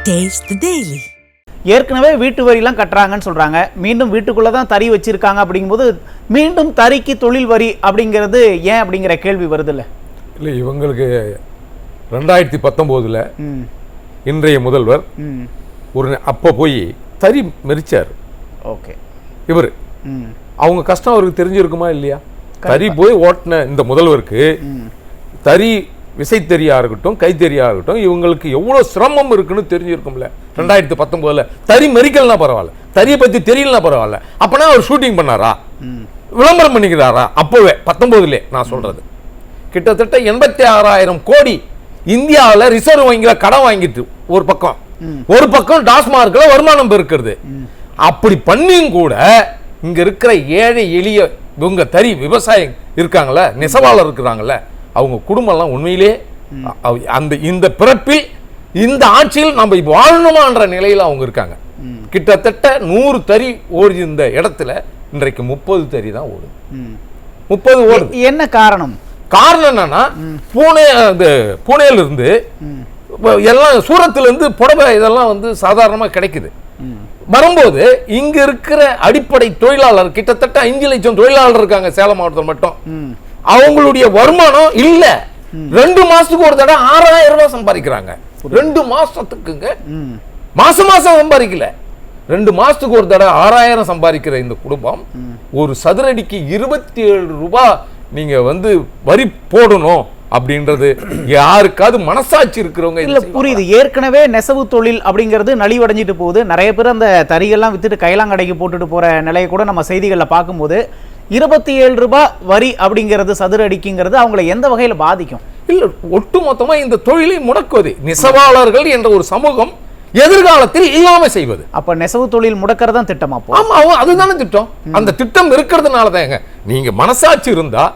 Taste the Daily. ஏற்கனவே வீட்டு வரிலாம் கட்டுறாங்கன்னு சொல்றாங்க. மீண்டும் வீட்டுக்குள்ள தான் தறி வச்சிருக்காங்க அப்படிங்கும்போது மீண்டும் தறிக்கு தொழில் வரி அப்படிங்கிறது ஏன் அப்படிங்கிற கேள்வி வருது இல்ல? இல்லை, இவங்களுக்கு 2019 இன்றைய முதல்வர் ஒரு அப்போ போய் தறி மெரிச்சார். ஓகே, இவர் அவங்க கஷ்டம் அவருக்கு தெரிஞ்சிருக்குமா இல்லையா? தறி போய் ஓட்டின இந்த முதல்வருக்கு தறி விசைத்தறியா இருக்கட்டும் கைத்தறியா இருக்கட்டும் இவங்களுக்கு எவ்வளவு சிரமம் இருக்குன்னு தெரிஞ்சிருக்கும்ல. 2019 தறி மெரிக்கல்னா பரவாயில்ல, தறியை பத்தி தெரியலனா பரவாயில்ல. அப்பனா அவர் ஷூட்டிங் பண்ணாரா, விளம்பரம் பண்ணிக்கிறாரா? அப்பவே 19 நான் சொல்றது கிட்டத்தட்ட 86,000 கோடி இந்தியாவில் ரிசர்வ் வங்கியில கடன் வாங்கிட்டு ஒரு பக்கம் டாஸ்மார்க்ல வருமானம் பெருக்கிறது. அப்படி பண்ணியும் கூட இங்க இருக்கிற ஏழை எளிய இவங்க தறி விவசாயம் இருக்காங்கல்ல, நெசவாளர் இருக்கிறாங்கல்ல, அவங்க குடும்பம் எல்லாம் உண்மையிலே அந்த இந்த பிறப்பில் இந்த ஆட்சியில் நம்ம வாழணுமான்ற நிலையில் அவங்க இருக்காங்க. கிட்டத்தட்ட 100 தறி ஓடி இந்த இடத்துல இன்றைக்கு 30 தறி தான் ஓடுது. 30 ஓடுது. என்ன காரணம்? காரணம் என்னன்னா பூனேல இருந்து எல்லாம் சூரத்துல இருந்து புடவை இதெல்லாம் வந்து சாதாரணமா கிடைக்குது. வரும்போது இங்க இருக்கிற அடிப்படை தொழிலாளர் கிட்டத்தட்ட 5 லட்சம் தொழிலாளர் இருக்காங்க சேலம் மாவட்டத்தில் மட்டும். அவங்களுடைய வருமானம் இல்ல. 2 மாசத்துக்கு ஒரு தடவை 6,000 ரூபாய் சம்பாதிக்கிறாங்க. 2 மாசத்துக்குங்க, மாசம் சம்பாதிக்கல. 2 மாசத்துக்கு ஒரு தடவை 6,000 சம்பாதிக்கிற இந்த குடும்பம் ஒரு சதுரடிக்கு 27 ரூபாய் நீங்க வந்து வரி போடணும் அப்படின்றது யாருக்காவது மனசாட்சி இருக்கிறவங்க இல்ல? புரியுது. ஏற்கனவே நெசவு தொழில் அப்படிங்கிறது நலிவடைஞ்சிட்டு போகுது. நிறைய பேர் அந்த தறிகள்லாம் வித்துட்டு கைலாங்கடைக்கு போட்டுட்டு போற நிலையை கூட நம்ம செய்திகளில் பார்க்கும்போது 27 ரூபாய் வரி அப்படிங்கிறது சதுர அடிக்குங்கிறது அவங்களை எந்த வகையில் பாதிக்கும்? இல்ல, ஒட்டுமொத்தமா இந்த தொழிலை முடக்குவது நெசவாளர்கள் என்ற ஒரு சமூகம் எதிர்காலத்தில் இல்லாம செய்வது. அப்ப நெசவு தொழில் முடக்கிறதா திட்டமா? ஆமா, அதுதானே திட்டம். அந்த திட்டம் இருக்கிறதுனாலதாங்க நீங்க மனசாட்சி இருந்தா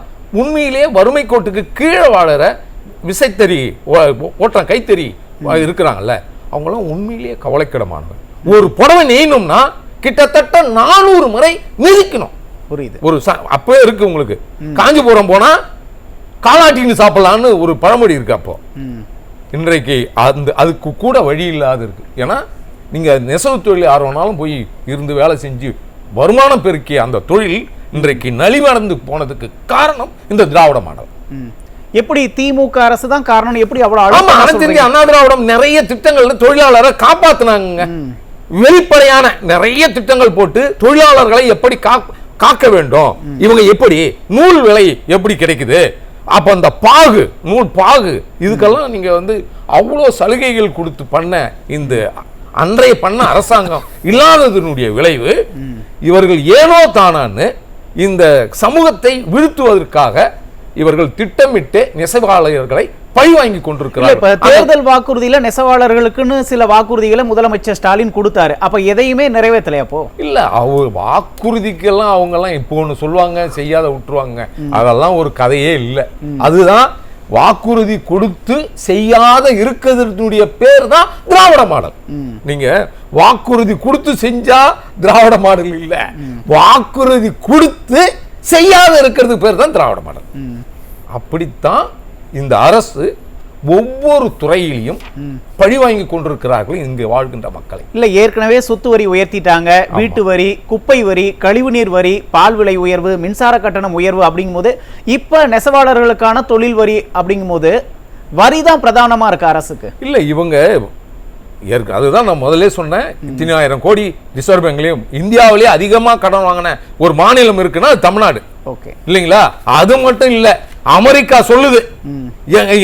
உண்மையிலே வறுமை கோட்டுக்கு கீழே வாழற விசைத்தறி ஓட்டுற கைத்தறி இருக்கிறாங்கல்ல, அவங்களாம் உண்மையிலேயே கவலைக்கிடமானவங்க. ஒரு புடவை நெய்யணும்னா கிட்டத்தட்ட 400 முறை மிதிக்கணும். புரியுது. ஒரு அப்பவே இருக்கு உங்களுக்கு. காஞ்சிபுரம் போனா காலாட்டின்னு சாப்பிடலான்னு ஒரு பழமொழி இருக்கு. அப்போ இன்றைக்கு அதுக்கு கூட வழி இல்லாத இருக்கு. ஏன்னா நீங்க நெசவு தொழில் ஆர்வம்னாலும் போய் இருந்து வேலை செஞ்சு வருமானம் பெருக்கிய அந்த தொழில் இன்றைக்கு நலிவடைந்து போனதுக்கு காரணம் இந்த திராவிட மாடல். எப்படி திமுக அரசு தான் காரணம்? எப்படி அவ்வளவு அனைத்து இந்திய அண்ணா திராவிடம் நிறைய திட்டங்கள் தொழிலாளரை காப்பாத்தினாங்க. வெளிப்படையான நிறைய திட்டங்கள் போட்டு தொழிலாளர்களை எப்படி காக்க வேண்டும், இவங்க எப்படி நூல் விலை எப்படி கிடைக்குது, அப்ப அந்த நூல் பாகு இதுக்கெல்லாம் நீங்க வந்து அவ்வளவு சலுகைகள் கொடுத்து பண்ண இந்த அன்றைய பண்ண அரசாங்கம் இல்லாததனுடைய விளைவு இவர்கள் ஏனோ தானான்னு இந்த சமூகத்தை வீழ்த்துவதற்காக இவர்கள் திட்டமிட்டு நெசவாளர்களை பழி வாங்கி கொண்டிருக்கிறார்கள். தேர்தல் வாக்குறுதியில நெசவாளர்களுக்குன்னு சில வாக்குறுதிகளை முதலமைச்சர் ஸ்டாலின் கொடுத்தாரு. அப்ப எதையுமே நிறைவேற்றலையா? அப்போ இல்ல, அவங்க வாக்குறுதிக்கெல்லாம் அவங்க எல்லாம் இப்போ ஒண்ணு சொல்லுவாங்க, செய்யாத விட்டுருவாங்க. அதெல்லாம் ஒரு கதையே இல்லை. அதுதான் வாக்குறுதி கொடுத்து செய்யாத இருக்கிறதுடைய பேர் தான் திராவிட மாடல். நீங்க வாக்குறுதி கொடுத்து செஞ்சா திராவிட மாடல் இல்ல, வாக்குறுதி கொடுத்து செய்யாத இருக்கிறது பேர் தான் திராவிட மாடல். அப்படித்தான் இந்த அரசு ஒவ்வொரு துறையிலையும் பழி வாங்கி கொண்டிருக்கிறார்கள் இங்கு வாழ்கின்ற மக்களை. இல்ல, ஏற்கனவே சொத்து வரி உயர்த்திட்டாங்க, வீட்டு வரி, குப்பை வரி, கழிவுநீர் வரி, பால் விலை உயர்வு, மின்சார கட்டணம் உயர்வு அப்படிங்கும் போது இப்ப நெசவாளர்களுக்கான தொழில் வரி அப்படிங்கும் போது வரி தான் பிரதானமா இருக்கு அரசுக்கு. இல்ல, இவங்க அதுதான் நான் முதல்ல சொன்னேன். 10,000 கோடி ரிசர்வ் பேங்க்லயும் இந்தியாவிலேயே அதிகமா கடன் வாங்கின ஒரு மாநிலம் இருக்குன்னா அது தமிழ்நாடு. ஓகே, இல்லைங்களா? அது மட்டும் இல்ல, அமெரிக்கா சொல்லுது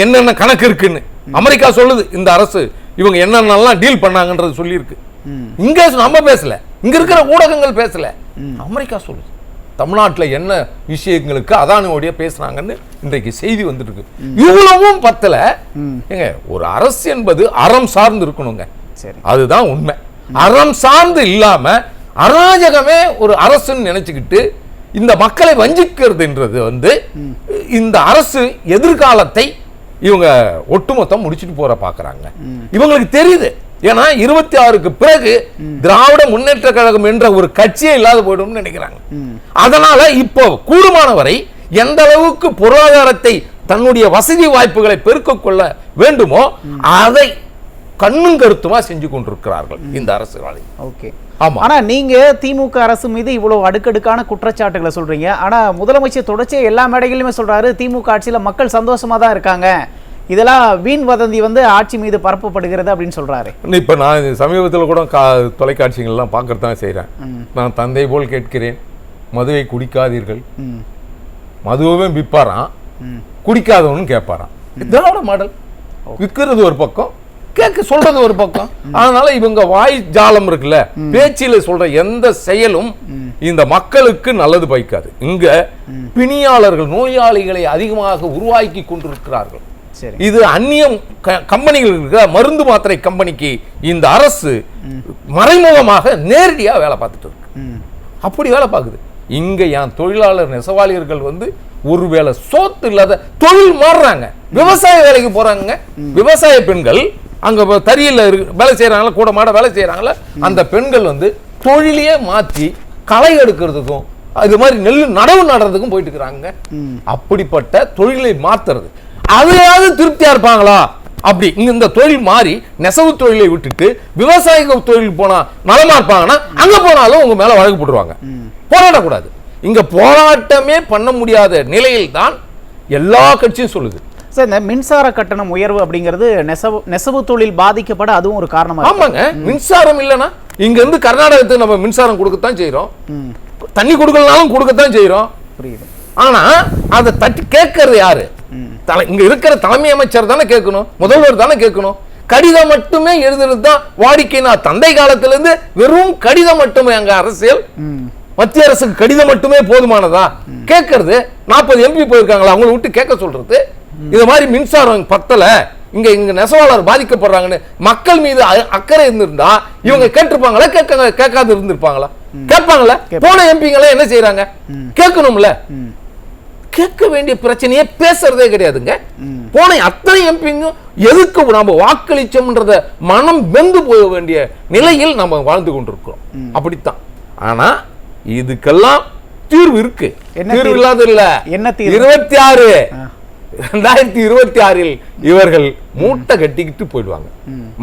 என்னென்ன கணக்கு இருக்குன்னு. அமெரிக்கா சொல்லுது இந்த அரசு இவங்க என்னென்னலாம் டீல் பண்ணாங்கன்றது சொல்லி இருக்கு. இங்க நம்ம பேசல, இங்க இருக்கிற ஊடகங்கள் பேசல, அமெரிக்கா சொல்லுது தமிழ்நாட்டில் என்ன விஷயங்களுக்கு அதானியோடைய பேசுறாங்கன்னு இன்றைக்கு செய்தி வந்துட்டு இருக்கு. இவ்வளவும் பத்தல. ஏங்க, ஒரு அரசு என்பது அறம் சார்ந்து இருக்கணுங்க. அதுதான் உண்மை. அறம் சார்ந்து இல்லாம அராஜகமே ஒரு அரசுன்னு நினைச்சுக்கிட்டு இந்த மக்களை வஞ்சிக்கிறதுன்றது வந்து இந்த அரசு எதிர்காலத்தை இவங்க ஒட்டுமொத்தம் முடிச்சுட்டு போற பாக்குறாங்க. இவங்களுக்கு தெரியுது. ஏன்னா 26க்கு பிறகு திராவிட முன்னேற்ற கழகம் என்ற ஒரு கட்சியே இல்லாத போயிடும் நினைக்கிறாங்க. அதனால இப்போ கூடுமானவரை எந்த அளவுக்கு பொருளாதாரத்தை தன்னுடைய வசதி வாய்ப்புகளை பெருக்கிக் கொள்ள வேண்டுமோ அதை கண்ணும் கருத்துமா செஞ்சு கொண்டிருக்கிறார்கள் இந்த அரசுகளை. ஓகே. ஆமா. ஆனா நீங்க திமுக அரசு மீது இவ்வளவு அடுக்கடுக்கான குற்றச்சாட்டுகளை சொல்றீங்க. ஆனா முதலமைச்சர் தொடர்ச்சியா எல்லா மேடைகளிலுமே சொல்றாரு திமுக ஆட்சியில மக்கள் சந்தோஷமா தான் இருக்காங்க, இதெல்லாம் வீண் வதந்தி ஆட்சி மீது பரப்பப்படுகிறது அப்படின்னு சொல்றாரு. இப்ப நான் சமீபத்தில் கூட தொலைக்காட்சிகள்லாம் பார்க்கறதான் செய்யறேன். நான் தந்தை போல் கேட்கிறேன், மதுவை குடிக்காதீர்கள். மதுவே விற்பாராம், குடிக்காதவனும் கேட்பாராம். திராவிட மாடல். விற்கிறது ஒரு பக்கம், கேட்க சொல்றது ஒரு பக்கம். அதனால இவங்க வாய் ஜாலம் இருக்குல்ல, பேச்சில சொல்ற எந்த செயலும் இந்த மக்களுக்கு நல்லது பயக்காது. இங்க பிணியாளர்கள், நோயாளிகளை அதிகமாக உருவாக்கி கொண்டிருக்கிறார்கள். இது அந்நியம் கம்பெனிகள், மருந்து மாத்திரை கம்பெனிக்கு இந்த அரசு மறைமுகமாக நேரடியா வேலை பார்த்துட்டு இருக்கு. அப்படி வேலை பார்க்குது. இங்க என் தொழிலாளர் நெசவாளியர்கள் ஒருவேளை சோத்து இல்லாத தொழில் மாறுறாங்க, விவசாய வேலைக்கு போறாங்க. விவசாய பெண்கள் அங்க தறியில வேலை செய்யறாங்களா, கூட மாட வேலை செய்யறாங்களா, அந்த பெண்கள் தொழிலையே மாற்றி களை எடுக்கிறதுக்கும் இது மாதிரி நெல் நடவு நடுறதுக்கும் போயிட்டு இருக்கிறாங்க. அப்படிப்பட்ட தொழிலை மாத்துறது, அதையாவது திருப்தியா இருப்பாங்களா? அப்படி இந்த தொழில் மாறி நெசவு தொழிலை விட்டுட்டு விவசாய தொழில் போனா நலமா இருப்பாங்கன்னா அங்க போனாலும் உங்க மேல வழக்கு போட்டுருவாங்க. போராடக்கூடாது. இங்க போராட்டமே பண்ண முடியாத நிலையில் தான் எல்லா கட்சியும் சொல்லுது. சார், இந்த மின்சார கட்டணம் உயர்வு அப்படிங்கிறது நெசவு தொழில் பாதிக்கப்பட அதுவும் ஒரு காரணமா? ஆமாங்க. மின்சாரம் இல்லைன்னா இங்க இருந்து கர்நாடகத்துக்கு நம்ம மின்சாரம் கொடுக்கத்தான் செய்யறோம், தண்ணி கொடுக்கலனாலும் கொடுக்கத்தான் செய்யறோம். புரியுது. ஆனா அதை தட்டி கேட்கறது யாரு? இங்க இருக்கிற தலைமை அமைச்சர் தானே கேட்கணும், முதல்வர் தானே கேட்கணும். கடிதம் மட்டுமே எழுதுறது தான் வாடிக்கை. நான் தந்தை காலத்துல இருந்து வெறும் கடிதம் மட்டுமே அங்க அரசியல். மத்திய அரசுக்கு கடிதம் மட்டுமே போதுமானதா? கேட்கறது 40 MP போயிருக்காங்களா, அவங்களை விட்டு கேட்க சொல்றது. இது மாதிரி மின்சாரம் பத்தல, இங்க நெசவாளர் பாதிக்கப்படுறாங்கன்னு மக்கள் மீது அக்கறை இருந்திருந்தா இவங்க கேட்டிருப்பாங்களா? கேட்காது இருந்திருப்பாங்களா? கேட்பாங்களா? போன எம்பிங்களே என்ன செய்யறாங்க? கேட்கணும்ல. கேட்க வேண்டிய பிரச்சனையே பேசுறதே கிடையாதுங்க. போன அத்தனை எம்பிங்க எதுக்கு நாம வாக்களிச்சோம்ன்றத மனம் வெந்து போக வேண்டிய நிலையில் நம்ம வாழ்ந்து கொண்டிருக்கிறோம். அப்படித்தான். ஆனா இதுக்கெல்லாம் தீர்வு இருக்கு. தீர்வு இல்லாத இல்ல. 2026 இவர்கள் மூட்டை கட்டிக்கிட்டு போயிடுவாங்க.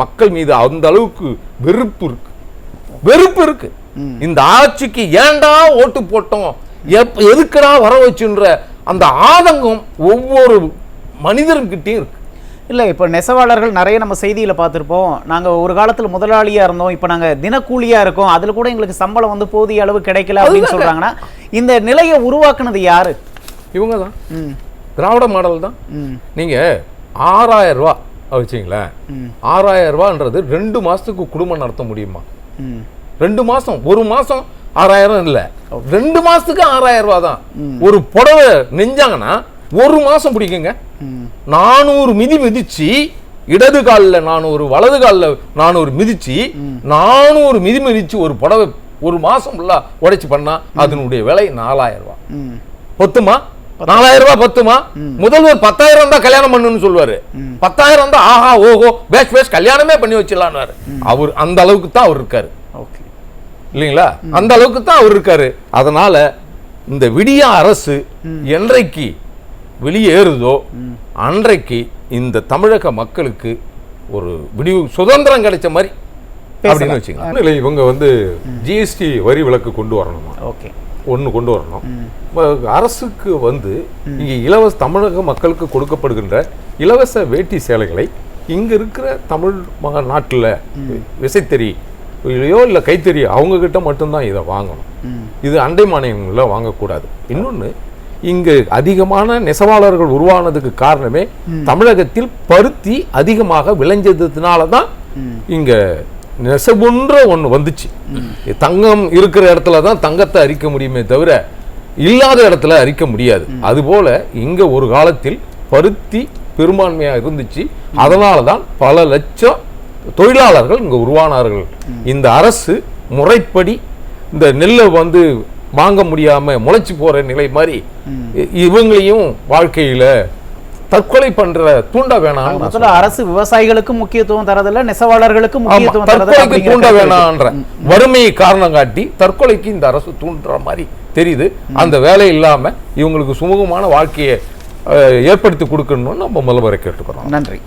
மக்கள் மீது அந்த அளவுக்கு வெறுப்பு இருக்கு. இந்த ஆட்சிக்கு ஏண்டா ஓட்டு போட்டோம், எதுக்குடா வர வச்சுன்ற அந்த ஆதங்கம் ஒவ்வொரு மனிதர்கிட்டையும் இருக்கு. இல்லை, இப்போ நெசவாளர்கள் நிறைய நம்ம செய்தியில் பார்த்துருப்போம். நாங்கள் ஒரு காலத்தில் முதலாளியாக இருந்தோம், இப்போ நாங்கள் தினக்கூலியாக இருக்கோம், அதில் கூட எங்களுக்கு சம்பளம் போதிய அளவு கிடைக்கல அப்படின்னு சொல்கிறாங்கன்னா இந்த நிலையை உருவாக்குனது யாரு? இவங்க தான். திராவிட மாடல் தான். நீங்கள் 6000 ரூபா வச்சிங்களேன், 6000 ரூபான்றது 2 மாதத்துக்கு குடும்பம் நடத்த முடியுமா? 2 மாதம், ஒரு மாதம் 6000 இல்லை, 2 மாதத்துக்கு 6000 ரூபா தான். ஒரு புடவை நெஞ்சாங்கன்னா ஒரு மாசம் பிடிக்குங்க. 400 மிதி மிதிச்சு, இடது காலில் 400 வலது காலில் 400 மிதிச்சு, 400 மிதி மிதிச்சு ஒரு புடவை ஒரு மாசம் ஃபுல்லா உடைச்சு பண்ணா அதனுடைய விலை 4000 ரூபாய். பத்துமா? 4000 ரூபாய் பத்துமா? முதல்வர் 10,000 தான் கல்யாணம் பண்ணுன்னு சொல்லுவாரு. 10,000 தான் ஆஹா ஓஹோ பேஷ் பேஷ் கல்யாணமே பண்ணி வச்சிடலான்னு. அவர் அந்த அளவுக்கு தான் அவர் இருக்காரு இல்லைங்களா? அந்த அளவுக்கு தான் அவர் இருக்காரு. அதனால இந்த விடிய அரசு என்றைக்கு வெளியேறுதோ அன்றைக்கு இந்த தமிழக மக்களுக்கு ஒரு விடிவு சுதந்திரம் கிடைச்ச மாதிரி அப்படின்னு வச்சுக்கலாம். இவங்க ஜிஎஸ்டி வரி விலக்கு கொண்டு வரணுமா? ஒன்று கொண்டு வரணும். அரசுக்கு இங்கே இலவச தமிழக மக்களுக்கு கொடுக்கப்படுகின்ற இலவச வேட்டி சேலைகளை இங்க இருக்கிற தமிழ் நாட்டில் விசைத்தறியோ இல்லை கைத்தறி அவங்க கிட்ட மட்டும்தான் இதை வாங்கணும். இது அண்டை மாநிலங்களில் வாங்கக்கூடாது. இன்னொன்று, இங்கு அதிகமான நெசவாளர்கள் உருவானதுக்கு காரணமே தமிழகத்தில் பருத்தி அதிகமாக விளைஞ்சதுனால தான் இங்க நெசவுன்ற ஒன்று வந்துச்சு. தங்கம் இருக்கிற இடத்துல தான் தங்கத்தை அரிக்க முடியுமே தவிர இல்லாத இடத்துல அரிக்க முடியாது. அதுபோல இங்க ஒரு காலத்தில் பருத்தி பெரும்பான்மையாக இருந்துச்சு. அதனால தான் பல லட்சம் தொழிலாளர்கள் இங்க உருவானார்கள். இந்த அரசு முறைப்படி இந்த நெல்லை வாங்க முடியாம முளைச்சு போற நிலை மாதிரி இவங்களையும் வாழ்க்கையில தற்கொலை பண்ற தூண்ட வேணாம். அரசு விவசாயிகளுக்கு முக்கியத்துவம் தரதில்ல, நெசவாளர்களுக்கு முக்கியத்துவம் தற்கொலைக்கு தூண்ட வேணான்ற வறுமையை காரணம் காட்டி தற்கொலைக்கு இந்த அரசு தூண்டுற மாதிரி தெரியுது. அந்த வேலை இல்லாம இவங்களுக்கு சுமூகமான வாழ்க்கையை ஏற்படுத்தி கொடுக்கணும்னு நம்ம முதல்வரை கேட்டுக்கிறோம். நன்றி.